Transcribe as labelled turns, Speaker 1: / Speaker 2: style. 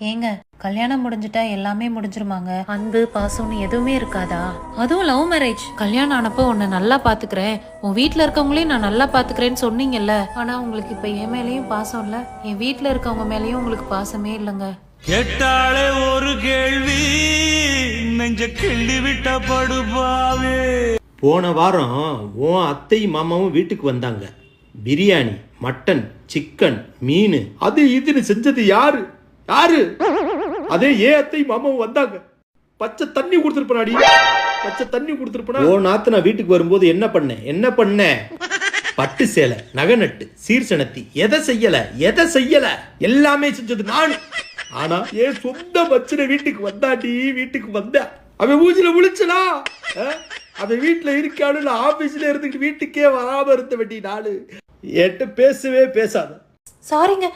Speaker 1: ஏங்க, கல்யாணம் முடிஞ்சிட்டா எல்லாமே முடிஞ்சிருமாங்க? அன்பு பாசம்னு எதுவுமே இருக்காதா? அதுவும் லவ் மேரேஜ். கல்யாணம் ஆனப்போ உன்னை நல்லா பாத்துக்கிறேன், உன் வீட்டுல இருக்கவங்களையும் நான் நல்லா பாத்துக்கிறேன்னு சொன்னீங்கல்ல. ஆனா உங்களுக்கு இப்ப என் மேலயும் பாசம் இல்ல, என் வீட்டுல இருக்கவங்க மேலயும் உங்களுக்கு பாசமே இல்லைங்க.
Speaker 2: கேட்டாலே ஒரு கேள்வி, நெஞ்ச கிள்ளி விட்ட படுபாவே.
Speaker 3: போன வாரம் உன் அத்தை மாமாவும் வீட்டுக்கு வந்தாங்க. பிரியாணி, மட்டன், சிக்கன், மீன், அது இதுன்னு செஞ்சது யாரு யாரு? அதே ஏன் அத்தை மாமாவும் வந்தாங்க. பச்சை தண்ணி கொடுத்துருப்பனாடி, பச்சை தண்ணி கொடுத்துருப்பனா. ஓ நாத்து நான் வீட்டுக்கு வரும்போது என்ன பண்ண பட்டு சேலை, நகை நட்டு, சீர்சனத்தி, எதை செய்யல எல்லாமே செஞ்சது நான். ஆனா ஏன் சொந்த மச்சனை வீட்டுக்கு வந்தாடி, வீட்டுக்கு வந்தா அவன் மூஞ்சில முழிச்சனா? அவன் வீட்டுல இருக்கானு நான் ஆபீஸ்ல இருந்துட்டு வீட்டுக்கே வராம இருந்த வேண்டிய நாளு. என்கிட்ட பேசவே பேசாத.
Speaker 1: சாரிங்க,